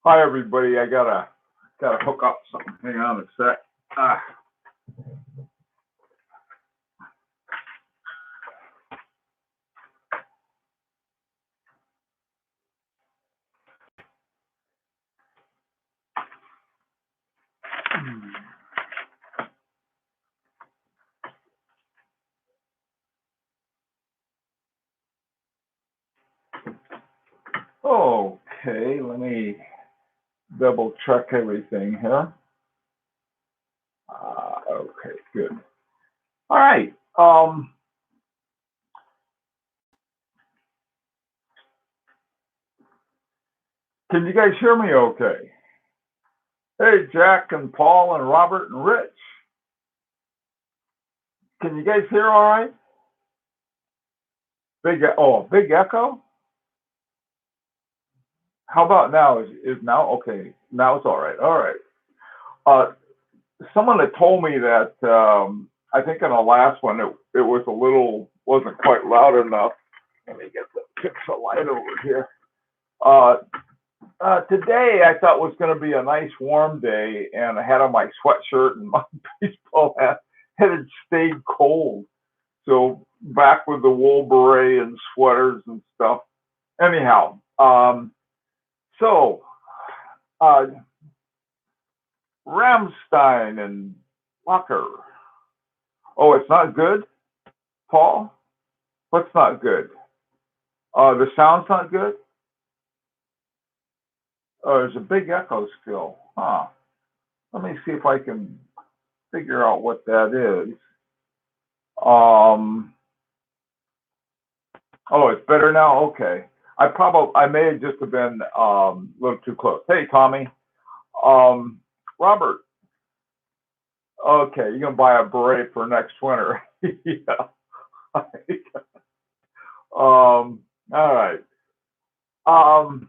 Hi everybody. I gotta hook up something. Hang on a sec. Ah. Okay, let me double check everything here. Okay, good. All right. Can you guys hear me okay? Hey, Jack and Paul and Robert and Rich. Can you guys hear all right? Big echo? How about now? Is now okay? Now it's all right. All right. Uh, Someone had told me that I think in the last one it was a little wasn't quite loud enough. Let me fix the light over here. Uh, Today I thought was going to be a nice warm day, and I had on my sweatshirt and my baseball hat. It had stayed cold, so back with the wool beret and sweaters and stuff. Anyhow, so uh, Ramstein and Walker. Oh, it's not good, Paul. What's not good? The sound's not good. There's a big echo still. Huh. Let me see if I can figure out what that is. Um, oh, it's better now. Okay. I may have just have been a little too close. Hey, Tommy. Um, Robert. Okay, you're gonna buy a beret for next winter. Yeah. All right. Um,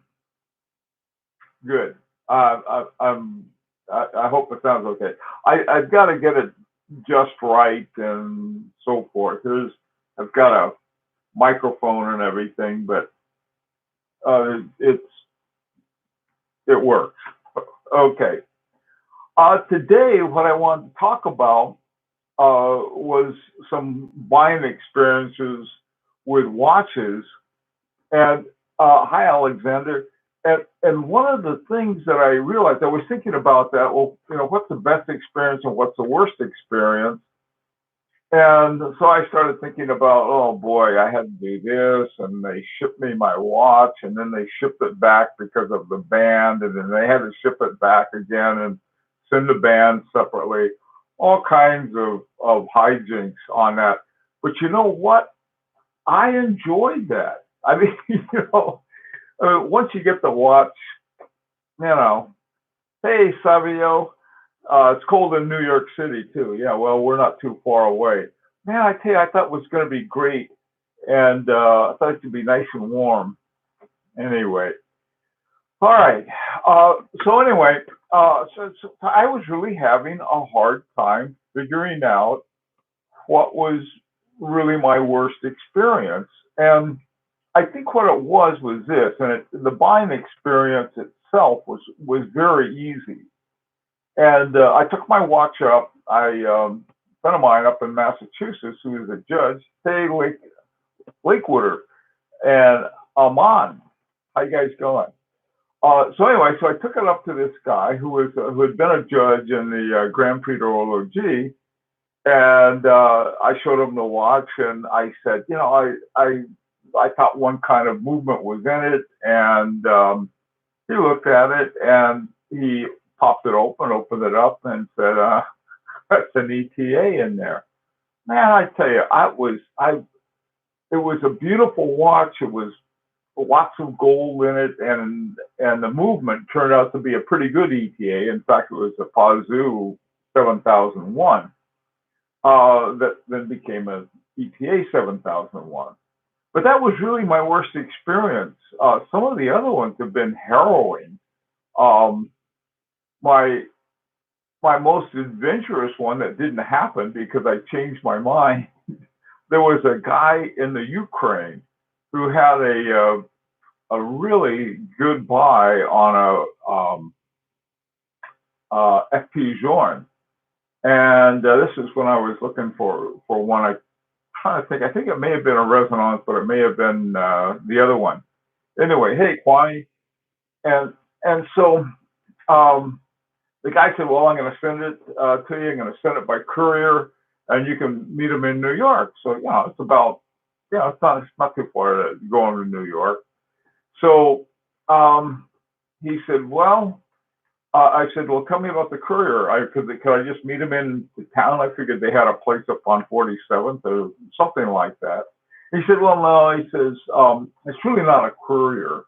Good. I hope it sounds okay. I've got to get it just right and so forth. I've got a microphone and everything, but it works. Okay. Today, what I wanted to talk about was some buying experiences with watches. And hi, Alexander. And one of the things that I realized, I was thinking about that. Well, what's the best experience and what's the worst experience? And so I started thinking about, oh boy, I had to do this, and they shipped me my watch, and then they shipped it back because of the band, and then they had to ship it back again and send the band separately. All kinds of hijinks on that. But you know what? I enjoyed that. I mean, once you get the watch, hey, Savio, it's cold in New York City too. Yeah, well, we're not too far away. Man, I tell you, I thought it was going to be great, and I thought it would be nice and warm. Anyway, all right. So anyway, so I was really having a hard time figuring out what was really my worst experience, and I think what it was this, and the buying experience itself was very easy. And I took my watch up. A friend of mine up in Massachusetts who is a judge, hey, Lakewooder, and Aman, how you guys going? So anyway, so I took it up to this guy who had been a judge in the Grand Prix d'Horlogerie, and I showed him the watch, and I said, I thought one kind of movement was in it, and he looked at it, and he popped it opened it up, and said, "That's an ETA in there." Man, I tell you, it was a beautiful watch. It was lots of gold in it, and the movement turned out to be a pretty good ETA. In fact, it was a Pazu 7001 that then became a ETA 7001. But that was really my worst experience. Some of the other ones have been harrowing. Um, my my most adventurous one that didn't happen because I changed my mind. There was a guy in the Ukraine who had a really good buy on FP Journe. And this is when I was looking for one. I trying to think. I think it may have been a Resonance, but it may have been the other one. Anyway, hey Kwame, and so um, the guy said, "Well, I'm going to send it to you. I'm going to send it by courier, and you can meet him in New York." So yeah, it's about it's not too far to go to New York. So he said, "Well." I said, "Well, tell me about the courier. Could I just meet him in the town?" I figured they had a place up on 47th or something like that. He said, "Well, no." He says, "It's really not a courier.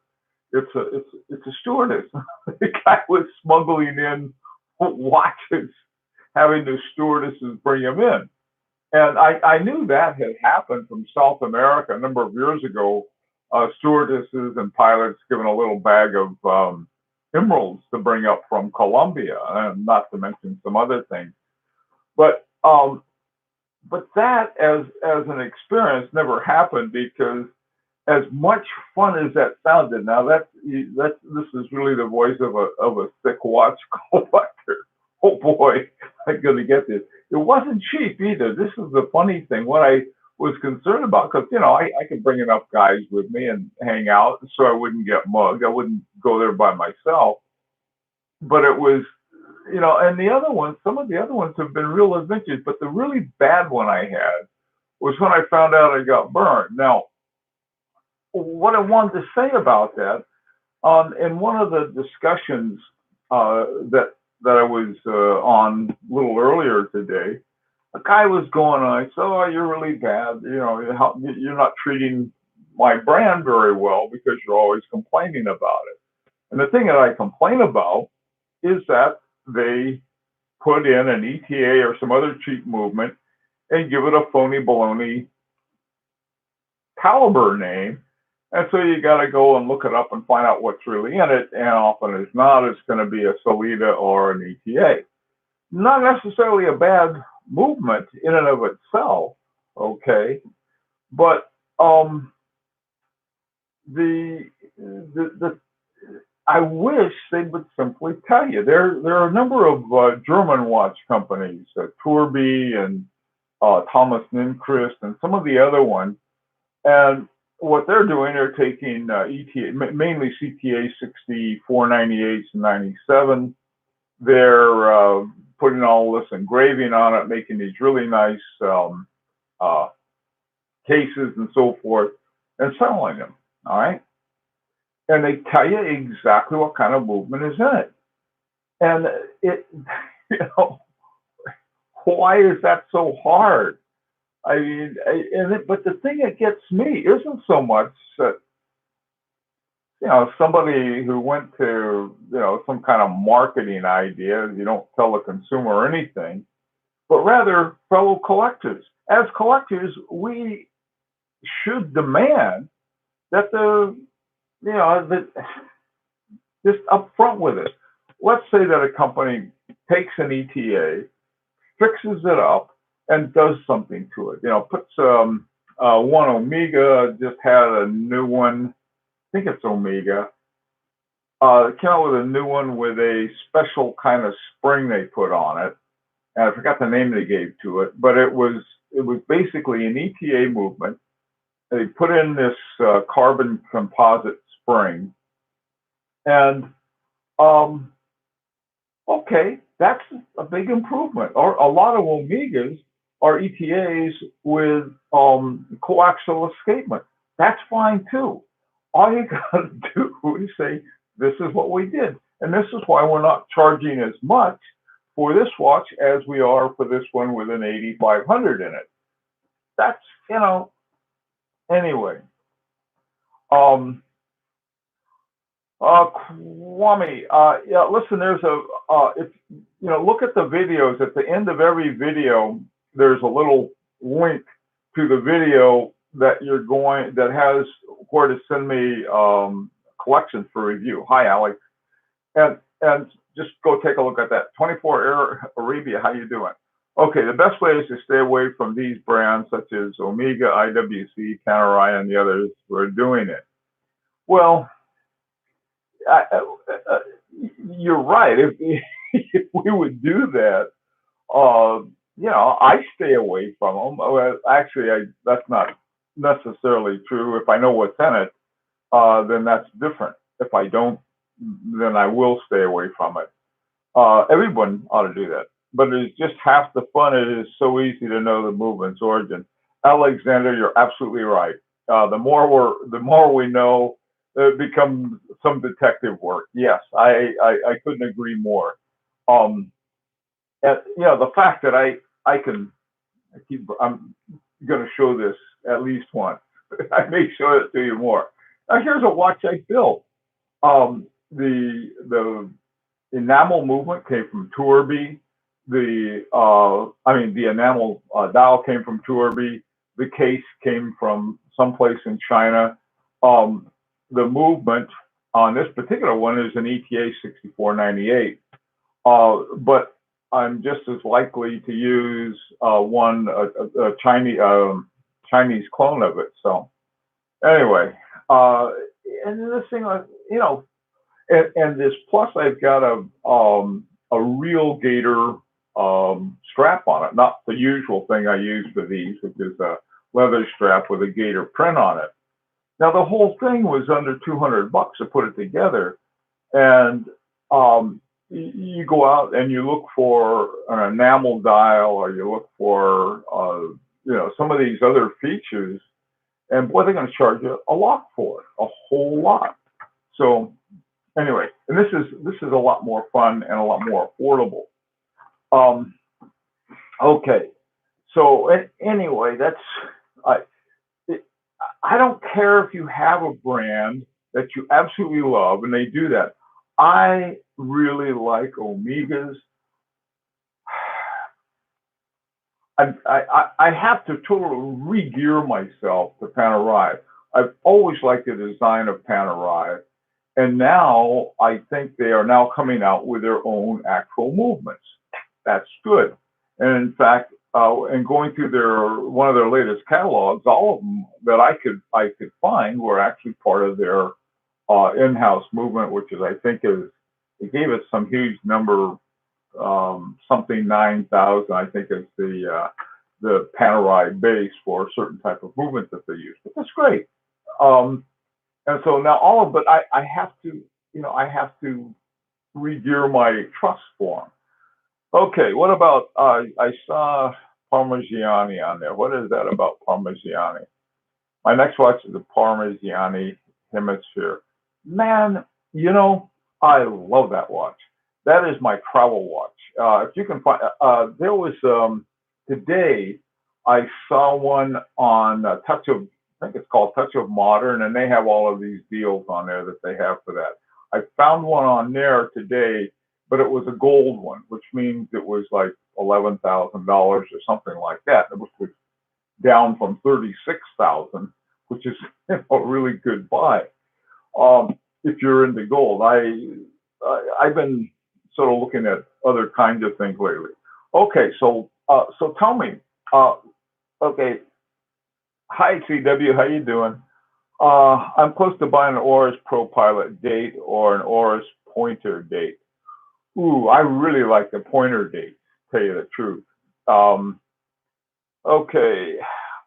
It's a stewardess." The guy was smuggling in watches, having the stewardesses bring him in. And I knew that had happened from South America a number of years ago. Stewardesses and pilots given a little bag of emeralds to bring up from Colombia, and not to mention some other things. But that as an experience never happened, because as much fun as that sounded, now this is really the voice of a thick watch collector. Oh boy, I'm going to get this. It wasn't cheap either. This is the funny thing. What I was concerned about, because I could bring enough guys with me and hang out, so I wouldn't get mugged. I wouldn't go there by myself. But it was, and the other ones, some of the other ones have been real adventures. But the really bad one I had was when I found out I got burned. Now, what I wanted to say about that, in one of the discussions that I was on a little earlier today, a guy was going on. I said, "Oh, you're really bad. You're not treating my brand very well because you're always complaining about it." And the thing that I complain about is that they put in an ETA or some other cheap movement and give it a phony baloney caliber name. And so you got to go and look it up and find out what's really in it. And often it's not. It's going to be a Sellita or an ETA. Not necessarily a bad movement in and of itself, okay? But the I wish they would simply tell you. There are a number of German watch companies, Turbi and Thomas Nimquist and some of the other ones. And what they're doing, they're taking ETA, mainly CTA 60, 498s, and 97. They're putting all this engraving on it, making these really nice cases and so forth, and selling them. All right. And they tell you exactly what kind of movement is in it. And it, you know, why is that so hard? I mean, but the thing that gets me isn't so much that, somebody who went to, some kind of marketing idea, you don't tell the consumer anything, but rather fellow collectors. As collectors, we should demand that that just upfront with it. Let's say that a company takes an ETA, fixes it up, and does something to it. Puts one Omega, just had a new one. I think it's Omega. Came out with a new one with a special kind of spring they put on it, and I forgot the name they gave to it, but it was basically an ETA movement. They put in this carbon composite spring, and okay, that's a big improvement. Or a lot of Omegas are ETAs with coaxial escapement. That's fine too. All you got to do is say, this is what we did. And this is why we're not charging as much for this watch as we are for this one with an 8500 in it. That's, anyway. Kwame, yeah, listen, look at the videos. At the end of every video, there's a little link to the video that has where to send me collections for review. Hi, Alex. And just go take a look at that. 24 Air Arabia, how you doing? Okay, the best way is to stay away from these brands such as Omega, IWC, Panerai, and the others who are doing it. Well, I, uh, you're right. If, if we would do that, uh, I stay away from them. Well, actually, that's not necessarily true. If I know what's in it, then that's different. If I don't, then I will stay away from it. Everyone ought to do that. But it's just half the fun. It is so easy to know the movement's origin. Alexander, you're absolutely right. The more we know, it becomes some detective work. Yes, I couldn't agree more. Um, the fact that I'm going to show this at least once. I may show it to you more. Now here's a watch I built. The enamel movement came from Tourby. The enamel dial came from Tourby. The case came from someplace in China. Um, the movement on this particular one is an ETA 6498. But I'm just as likely to use a Chinese clone of it. So anyway, uh, and this thing, and this plus I've got a real gator strap on it, not the usual thing I use for these, which is a leather strap with a gator print on it. Now the whole thing was under $200 to put it together, and you go out and you look for an enamel dial, or you look for some of these other features, and boy, they're going to charge you a lot for it, a whole lot. So anyway, and this is a lot more fun and a lot more affordable. Um, okay, so anyway, I I don't care if you have a brand that you absolutely love, and they do that. I really like Omegas. I have to totally re-gear myself to Panerai. I've always liked the design of Panerai, and now I think they are now coming out with their own actual movements. That's good. And in fact, and going through one of their latest catalogs, all of them that I could find were actually part of their in-house movement, which is I think is it gave us some huge number, something 9,000. I think is the Panerai base for a certain type of movement that they use. But that's great. Um, and so now all of it, I have to, I have to re-gear my trust form. Okay, what about, I saw Parmigiani on there. What is that about Parmigiani? My next watch is the Parmigiani Hemisphere. Man, I love that watch. That is my travel watch. If you can find, there was, today, I saw one on I think it's called Touch of Modern, and they have all of these deals on there that they have for that. I found one on there today, but it was a gold one, which means it was like $11,000 or something like that. It was down from 36,000, which is a really good buy. If you're into gold, I've been sort of looking at other kinds of things lately. Okay, so tell me, uh, okay, hi CW, how you doing? I'm close to buying an Oris Pro Pilot date or an Oris Pointer date. Ooh, I really like the Pointer date, to tell you the truth. Um, okay,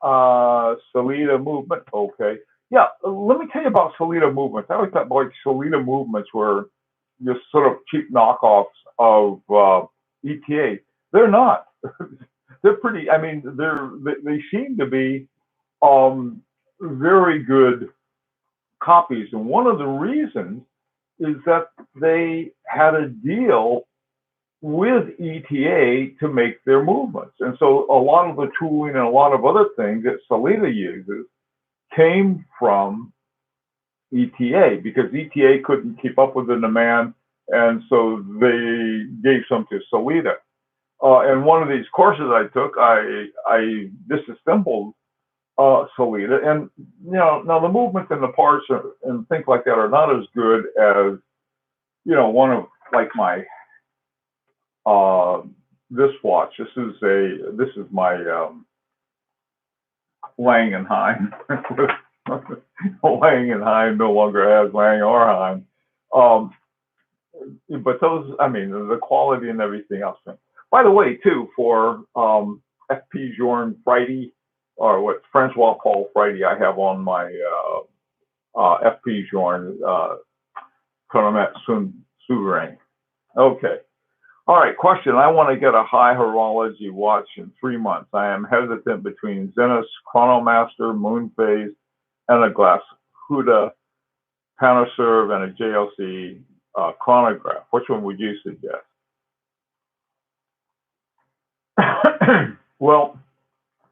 Salida movement. Okay, yeah. Let me tell you about Salida movements. I always thought like Salida movements were just sort of cheap knockoffs of ETA. They're not. They're pretty. I mean, they seem to be very good copies. And one of the reasons is that they had a deal with ETA to make their movements. And so a lot of the tooling and a lot of other things that Salida uses came from ETA because ETA couldn't keep up with the demand. And so they gave some to Salida. And one of these courses I took, I disassembled Salida. And, now the movements and the parts and things like that are not as good as, one of like my, this watch. This is my, Langenheim Wang and Hein no longer has Wang or Hein. Um, but those, I mean, the quality and everything else. By the way, too, for FP Journe Friday, or what Francois Paul Friday, I have on my FP Journe Chronomet Souverain. Okay. All right, question. I want to get a high horology watch in 3 months. I am hesitant between Zenith, Chronomaster, Moonphase, and a glass Huda Panaserve and a JLC chronograph. Which one would you suggest? Well,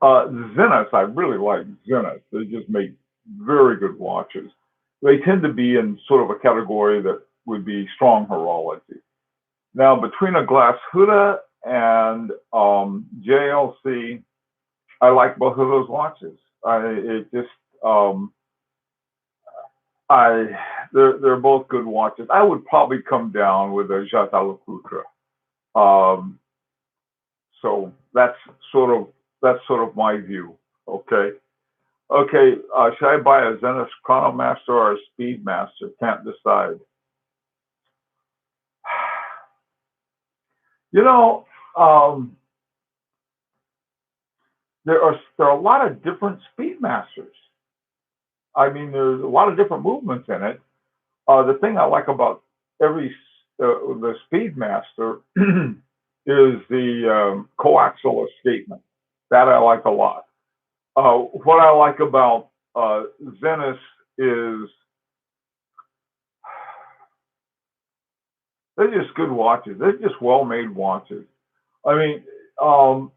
Zenith, I really like Zenith. They just make very good watches. They tend to be in sort of a category that would be strong horology. Now, between a glass Huda and JLC, I like both of those watches. It just I they're both good watches. I would probably come down with a Jaeger-LeCoultre. Um, so that's sort of my view. Okay. Okay. Should I buy a Zenith Chronomaster or a Speedmaster? Can't decide. You know, there are a lot of different Speedmasters. I mean, there's a lot of different movements in it. The thing I like about every the Speedmaster is the coaxial escapement. That I like a lot. What I like about Zenith is they're just good watches. They're just well-made watches. I mean, um,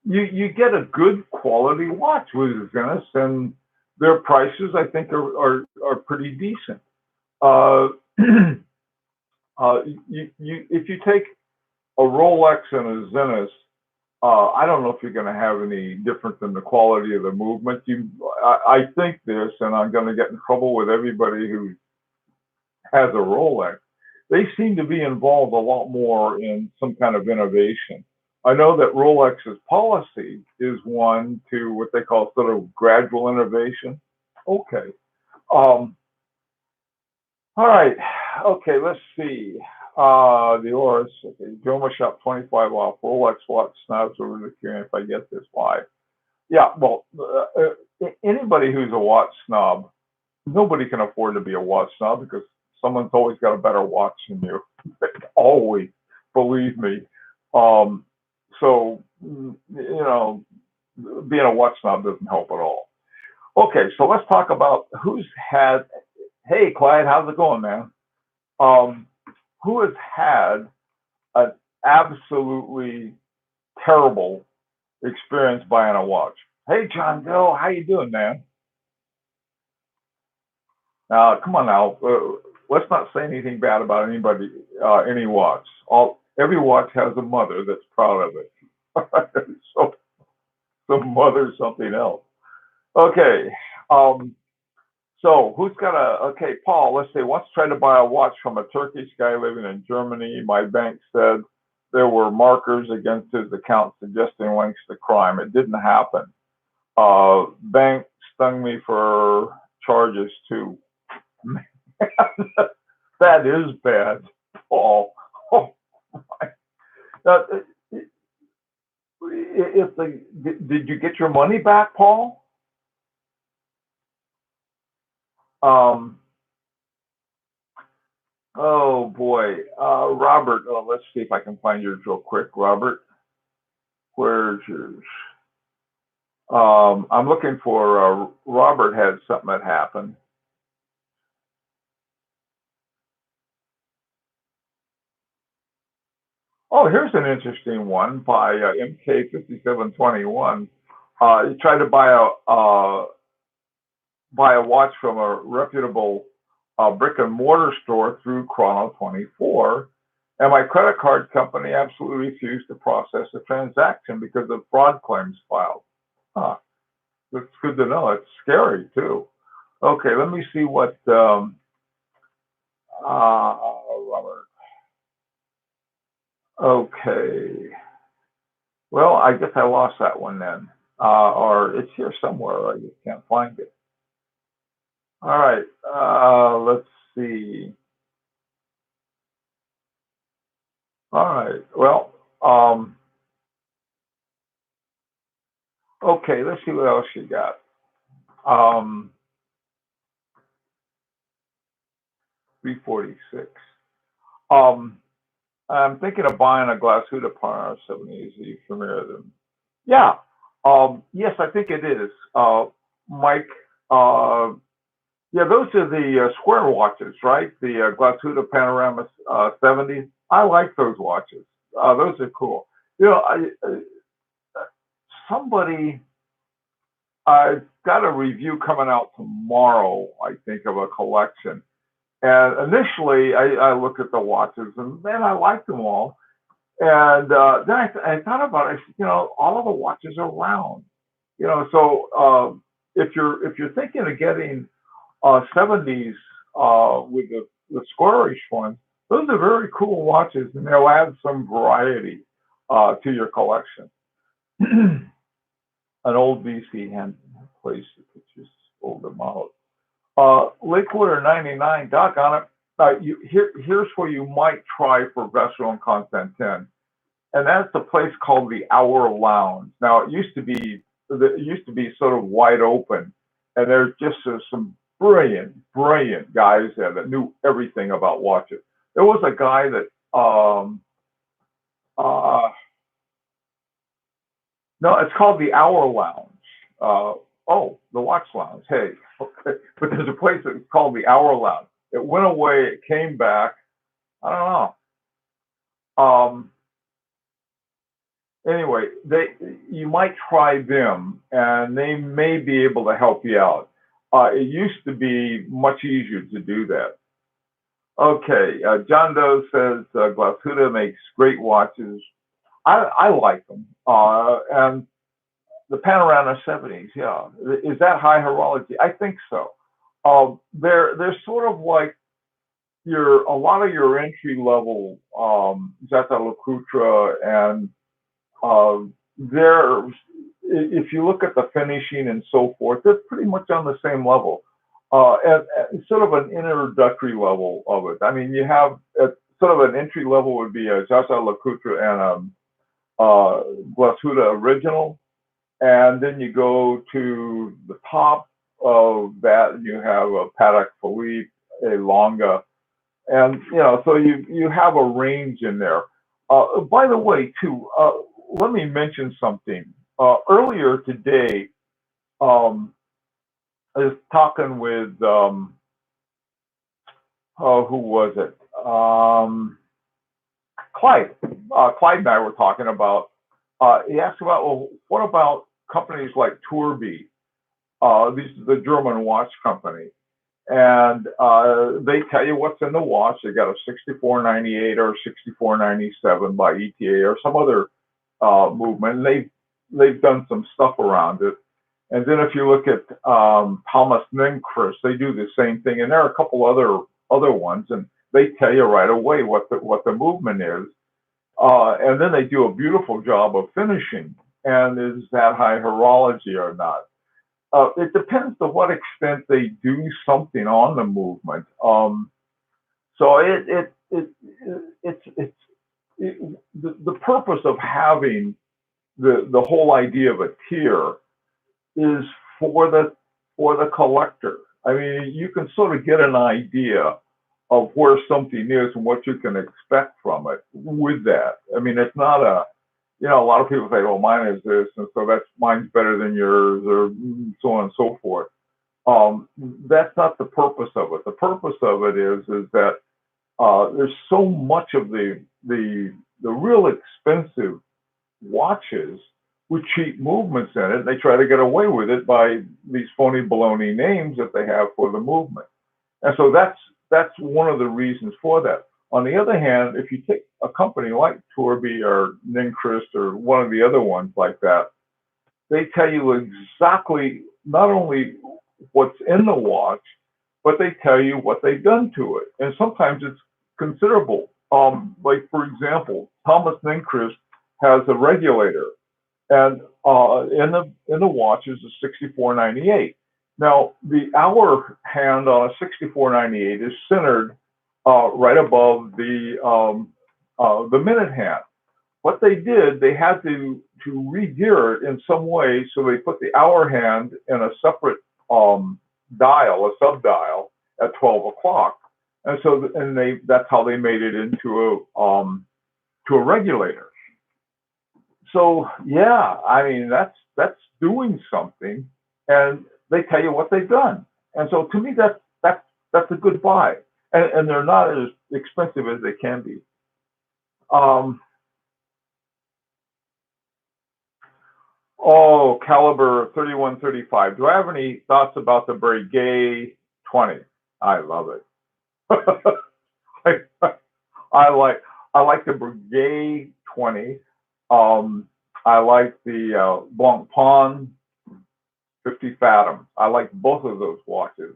you get a good quality watch with Zenith, and their prices I think are pretty decent. Uh, you if you take a Rolex and a Zenith, I don't know if you're going to have any difference in the quality of the movement. I think this, and I'm going to get in trouble with everybody who has a Rolex. They seem to be involved a lot more in some kind of innovation. I know that Rolex's policy is one to what they call sort of gradual innovation. Okay. All right. Okay, let's see. The Oris, okay, Joma Shop 25 off, Rolex watch snobs over the queue if I get this live. Yeah, well, anybody who's a watch snob, nobody can afford to be a watch snob because someone's always got a better watch than you. Always, believe me. Um, so, being a watch snob doesn't help at all. Okay, so let's talk about who's had. Hey, Clyde, how's it going, man? Um, who has had an absolutely terrible experience buying a watch? Hey, John Doe, how you doing, man? Come on now. Let's not say anything bad about anybody, any watch. Every watch has a mother that's proud of it. So the mother's something else. Okay. Um, so who's got okay, Paul, let's say once tried to buy a watch from a Turkish guy living in Germany. My bank said there were markers against his account suggesting links to crime. It didn't happen. Bank stung me for charges too. That is bad, Paul. Oh my. Uh, if did you get your money back, Paul? Um, oh boy, Robert. Oh, let's see if I can find yours real quick, Robert. Where's yours? I'm looking for Robert had something that happened. Oh, here's an interesting one by MK5721. He tried to buy a watch from a reputable brick and mortar store through Chrono 24, and my credit card company absolutely refused to process the transaction because of fraud claims filed. Huh, that's good to know. It's scary too. Okay, let me see what Robert. Okay. Well, I guess I lost that one then. Or it's here somewhere. I just can't find it. All right. Let's see. All right. Well, okay. Let's see what else you got. Um, 346. Um, I'm thinking of buying a Glashütte Par 70s. Are you familiar with them? Yeah. Yes, I think it is. Mike, uh, yeah, those are the square watches, right? The Glashütte Panorama 70s. I like those watches. Those are cool. You know, somebody, I've got a review coming out tomorrow, I think, of a collection. And initially, I looked at the watches, and man, I liked them all. And then I thought about it. I said, all of the watches are round. So if you're thinking of getting 70s with the squarish ones, those are very cool watches, and they'll add some variety to your collection. An old VC hand place you could just fold them out. Lakewater 99, Doc on it. Here's where you might try for Vessel and Content 10, and that's a place called the Hour Lounge. Now it used to be sort of wide open, and there's just some brilliant guys there that knew everything about watches. There was a guy that uh, no, it's called the Hour Lounge. The Watch Lounge. Hey, okay. But there's a place that's called the Hour Lounge. It went away. It came back. I don't know. Anyway, you might try them, and they may be able to help you out. It used to be much easier to do that. Okay, John Doe says Glashütte makes great watches. I like them, and the Panorama 70s. Yeah, is that high horology? I think so. They're sort of like a lot of your entry level Zeta Lacutra and there, if you look at the finishing and so forth, they're pretty much on the same level, at sort of an introductory level of it. I mean, you have sort of an entry level would be a Zaza Lacutra and Glashütte original, and then you go to the top of that, and you have a Patek Philippe, a Longa, and so you have a range in there. By the way, too, let me mention something. Earlier today, I was talking with who was it? Clyde. Clyde and I were talking about. He asked about, well, what about companies like Turbi? This is the German watch company, and they tell you what's in the watch. They got a 6498 or 6497 by ETA or some other movement. And they've done some stuff around it. And then if you look at Thomas Ninchrist, they do the same thing. And there are a couple other ones, and they tell you right away what the movement is. And then they do a beautiful job of finishing. And is that high horology or not? It depends to what extent they do something on the movement. So the purpose of having the whole idea of a tier is for the collector. I mean, you can sort of get an idea of where something is and what you can expect from it with that. I mean, it's not a lot of people say, "Oh, mine is this," and so mine's better than yours, or so on and so forth. That's not the purpose of it. The purpose of it is that there's so much of the real expensive watches with cheap movements in it. They try to get away with it by these phony baloney names that they have for the movement, and so that's one of the reasons for that. On the other hand, if you take a company like Turbi or Ninchrist or one of the other ones like that, they tell you exactly not only what's in the watch, but they tell you what they've done to it, and sometimes it's considerable. Like for example, Thomas Ninchrist has a regulator, and in the watch is a 6498. Now, the hour hand on a 6498 is centered right above the minute hand. What they did, they had to re-gear it in some way, so they put the hour hand in a separate dial, a sub dial at 12 o'clock, and so and they that's how they made it into a regulator. So yeah, I mean that's doing something, and they tell you what they've done, and so to me that's a good buy, and they're not as expensive as they can be. Um, oh, caliber 3135. Do I have any thoughts about the Breguet 20? I love it. I, I like I like the Breguet 20. Um, I like the Blancpain 50 Fathom. I like both of those watches.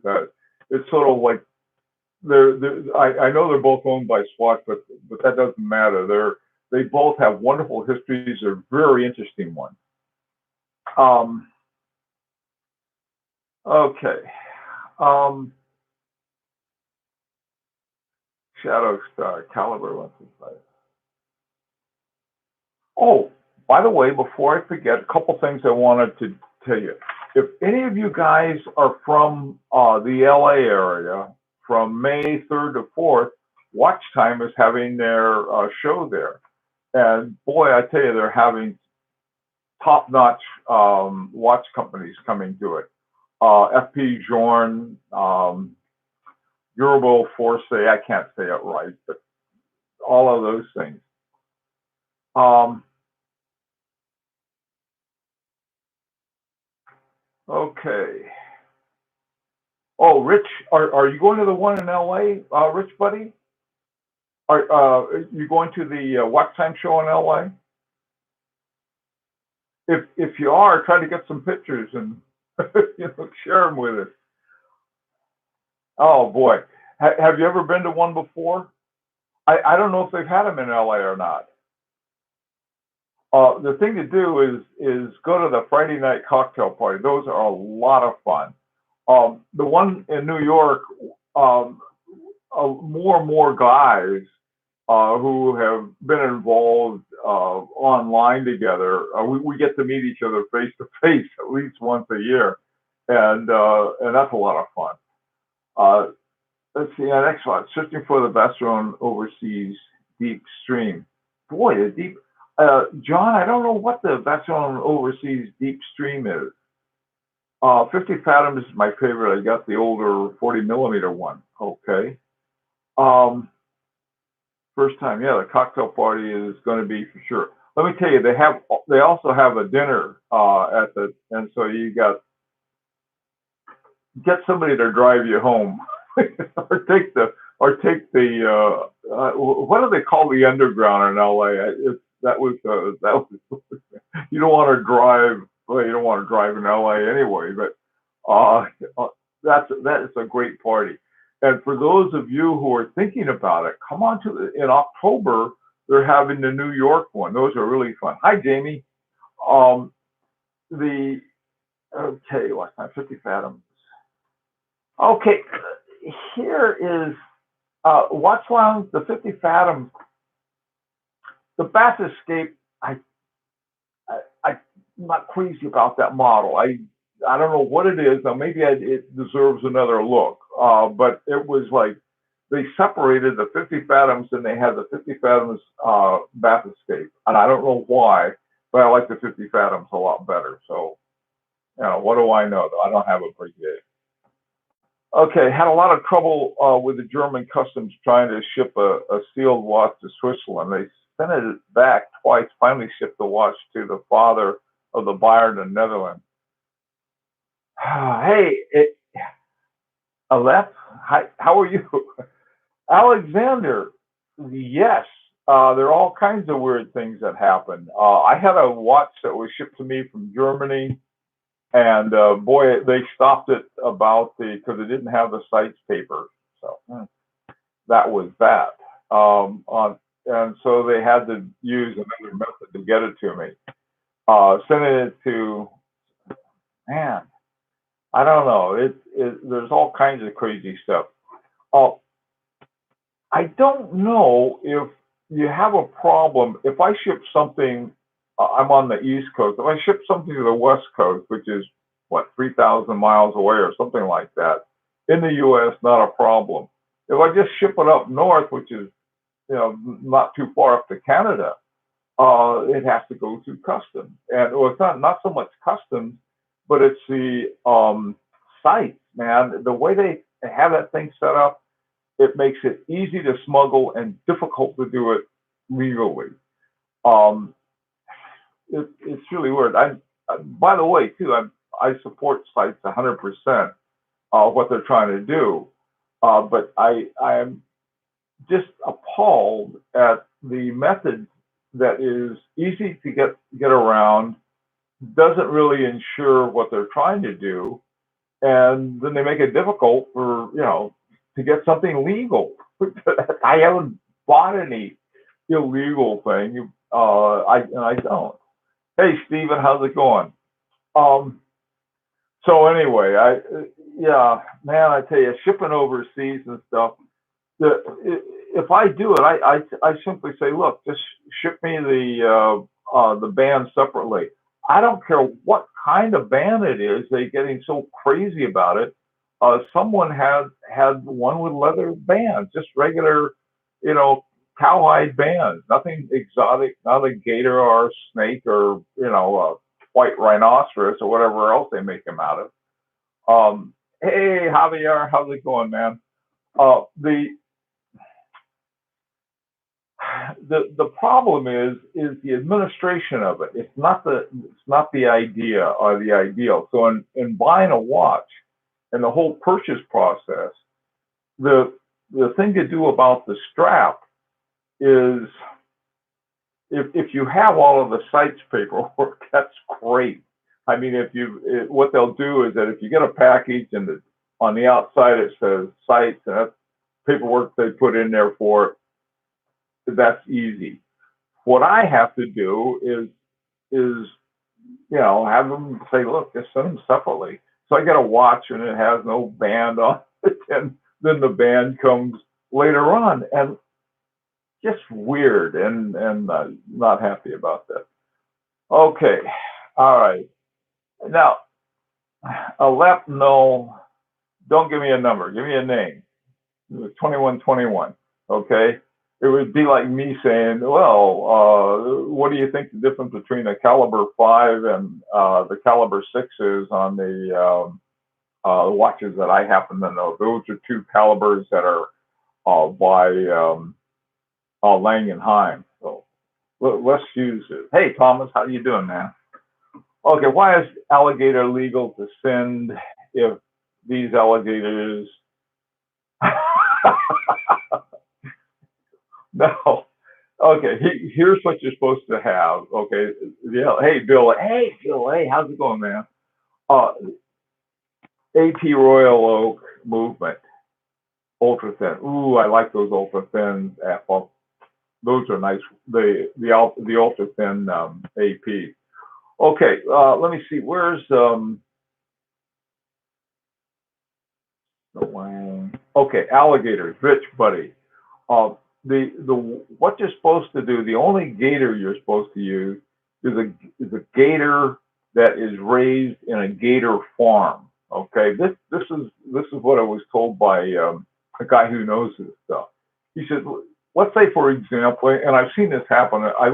It's sort of like I know they're both owned by Swatch, but that doesn't matter. They both have wonderful histories. They're very interesting ones. Um, okay. Um, Shadow Star Caliber 165. Oh, by the way, before I forget, a couple things I wanted to tell you. If any of you guys are from the LA area, from May 3rd to 4th, Watch Time is having their show there. And boy, I tell you, they're having top-notch watch companies coming to it. FP Journe, Durable Force, I can't say it right, but all of those things. Um, okay. Oh, Rich, are you going to the one in LA, Rich, buddy? Are you going to the Watch Time show in LA? If you are, try to get some pictures and share them with us. Oh boy, have you ever been to one before? I don't know if they've had them in LA or not. The thing to do is go to the Friday night cocktail party. Those are a lot of fun. The one in New York, um, more and more guys who have been involved online together. We get to meet each other face to face at least once a year, and that's a lot of fun. Uh, let's see, next one. Searching for the best known overseas deep stream. Boy, the deep. John, I don't know what the best known overseas deep stream is. 50 Fathoms is my favorite. I got the older 40 millimeter one. Okay. Um, First time, yeah, the cocktail party is going to be for sure. Let me tell you, they also have a dinner at the, and so you get somebody to drive you home, or take the what do they call the underground in LA? That was you don't want to drive. Well, you don't want to drive in LA anyway, but uh, that is a great party. And for those of you who are thinking about it, come on in October. They're having the New York one. Those are really fun. Hi, Jamie. Um, the okay, what's that? 50 Fathoms. Okay, here is Watch Lounge, the 50 Fathoms, the Bath Escape. I'm not crazy about that model. I don't know what it is. Now maybe it deserves another look. But it was like they separated the 50 Fathoms and they had the 50 Fathoms Bath Escape, and I don't know why, but I like the 50 Fathoms a lot better. So what do I know? Though I don't have a Breguet. Okay, had a lot of trouble with the German customs trying to ship a sealed watch to Switzerland. They sent it back twice, finally shipped the watch to the father of the buyer in the Netherlands. Hey, Aleph, hi, how are you? Alexander, yes, there are all kinds of weird things that happen. I had a watch that was shipped to me from Germany, and boy, they stopped it because it didn't have the sites paper. So that was that. And so they had to use another method to get it to me. Sending it to, man, I don't know. There's all kinds of crazy stuff. Uh, I don't know if you have a problem. If I ship something, I'm on the East Coast. If I ship something to the West Coast, which is what 3,000 miles away or something like that, in the U.S., not a problem. If I just ship it up north, which is not too far up to Canada, it has to go through customs. And well, it's not so much customs, but it's the sites, man. The way they have that thing set up, it makes it easy to smuggle and difficult to do it legally. Um, it's really weird. By the way, too, I support sites 100% what they're trying to do, but I am just appalled at the method that is easy to get around, doesn't really ensure what they're trying to do, and then they make it difficult for to get something legal. I haven't bought any illegal thing. I don't. Hey, Stephen, how's it going? Um, so anyway, yeah, man, I tell you, shipping overseas and stuff. The, if I do it, I simply say, look, just ship me the band separately. I don't care what kind of band it is. They're getting so crazy about it. Someone had one with leather bands, just regular, you know, cowhide bands, nothing exotic, not a gator or a snake or a white rhinoceros or whatever else they make them out of. Hey Javier, how's it going, man? The the problem is the administration of it. It's not the idea or the ideal. So in buying a watch and the whole purchase process, the the thing to do about the strap is if you have all of the sites paperwork, that's great. I mean, what they'll do is that if you get a package and on the outside it says sites and that's paperwork they put in there for it, that's easy. What I have to do is have them say, look, just send them separately. So I get a watch and it has no band on it, and then the band comes later on, and just weird, and not happy about that. Okay, all right. Now, Alep, no, don't give me a number. Give me a name. It was 2121. Okay. It would be like me saying, well, what do you think the difference between a caliber 5 and the caliber 6 is on the watches that I happen to know? Those are two calibers that are by Lang and Heim. So let's use it. Hey, Thomas, how you doing, man? Okay, why is alligator legal to send if these alligators no. Okay, here's what you're supposed to have. Okay, yeah. Hey, Bill. Hey, Bill. Hey, how's it going, man? Uh, AP Royal Oak movement, ultra thin. Ooh, I like those ultra thin. Well, those are nice. The ultra thin AP. Okay, let me see. Where's the Wang? Okay, alligators. Rich, buddy. Uh, the what you're supposed to do, the only gator you're supposed to use is a gator that is raised in a gator farm. Okay, this is what I was told by a guy who knows this stuff. He said, let's say for example, and I've seen this happen. I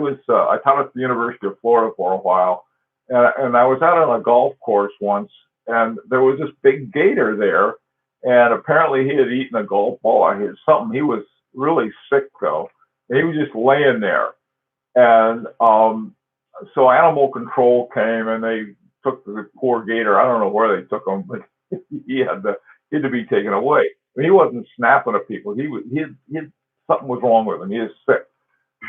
taught at the University of Florida for a while, and I was out on a golf course once, and there was this big gator there, and apparently he had eaten a golf ball. I had something. He was really sick though. And he was just laying there, and so animal control came and they took the poor gator. I don't know where they took him, but he had to be taken away. I mean, he wasn't snapping at people. He had something was wrong with him. He was sick.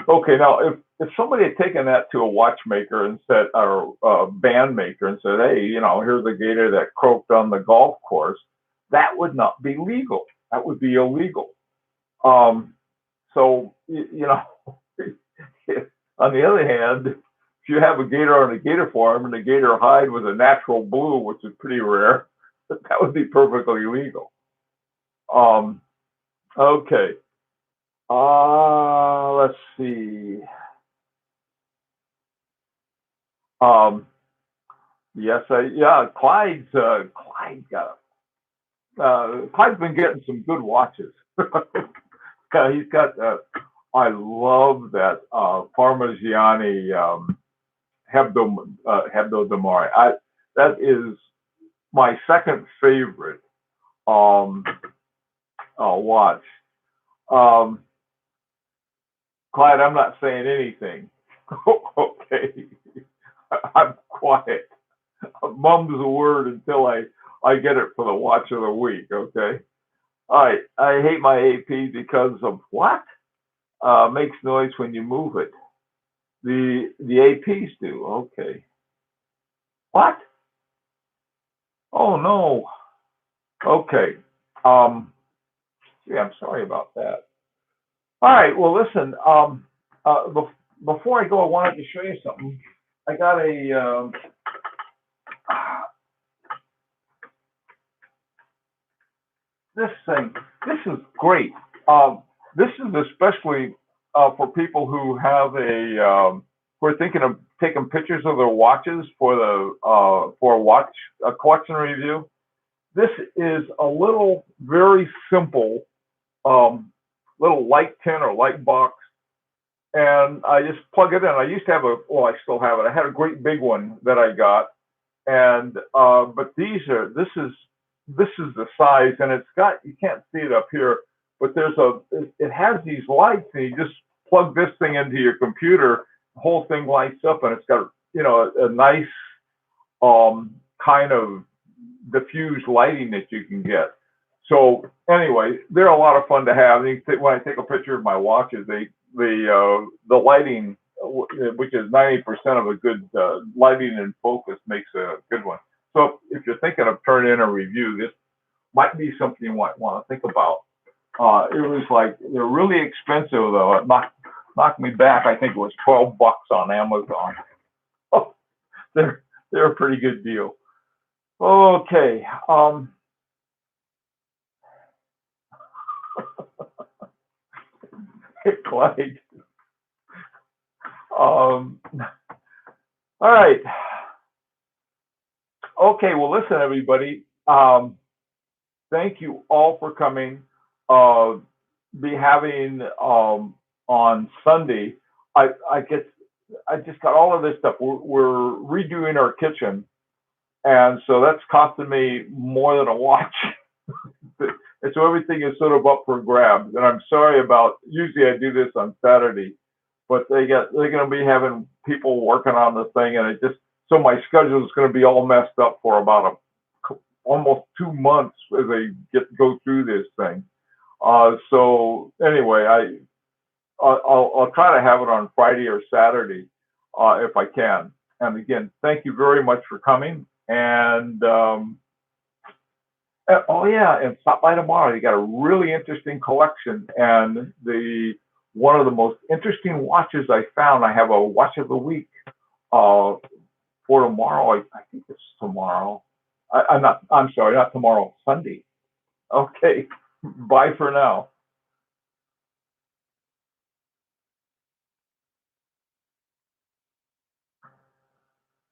Okay, now if somebody had taken that to a watchmaker and said, or a band maker and said, hey, here's a gator that croaked on the golf course, that would not be legal. That would be illegal. So on the other hand, if you have a gator on a gator farm and the gator hide was a natural blue, which is pretty rare, That would be perfectly legal. Um, okay. Let's see. Um, yes, yeah, Clyde's been getting some good watches. Yeah, he's got, I love that, Parmigiani, Hebdo Damari. That is my second favorite, um, watch. Um, Clyde, I'm not saying anything. Okay. I'm quiet. Mum's a word until I get it for the watch of the week. Okay. All right. I hate my AP because of what? Makes noise when you move it. The APs do. Okay. What? Oh no. Okay. Um. Yeah, I'm sorry about that. All right. Well, listen. Before I go, I wanted to show you something. I got a. This thing. This is great. Um, this is especially for people who have who are thinking of taking pictures of their watches for the for a collection review. This is a little very simple um, little light tin or light box, and I just plug it in. I used to have well, I still have it. I had a great big one that I got, and but this is the size, and it's got, you can't see it up here, but it has these lights, and you just plug this thing into your computer, the whole thing lights up, and it's got, a nice kind of diffused lighting that you can get. So anyway, they're a lot of fun to have. When I take a picture of my watches, the lighting, which is 90% of a good lighting and focus, makes a good one. So if you're thinking of turning in a review, this might be something you might want to think about. It was like, they're really expensive though. It knocked me back. I think it was $12 on Amazon. Oh, they're a pretty good deal. Okay. Clyde. All right. Okay. Well, listen, everybody. Thank you all for coming. Be having on Sunday. I get. I just got all of this stuff. We're redoing our kitchen, and so that's costing me more than a watch. And so everything is sort of up for grabs. And I'm sorry about. Usually I do this on Saturday, but they're going to be having people working on the thing, and it just, so my schedule is going to be all messed up for about almost 2 months as they go through this thing. So anyway, I'll try to have it on Friday or Saturday if I can. And again, thank you very much for coming. And oh yeah, and stop by tomorrow. You got a really interesting collection, and one of the most interesting watches I found. I have a watch of the week uh, for tomorrow. I think it's tomorrow. I'm not. I'm sorry, not tomorrow. Sunday. Okay. Bye for now.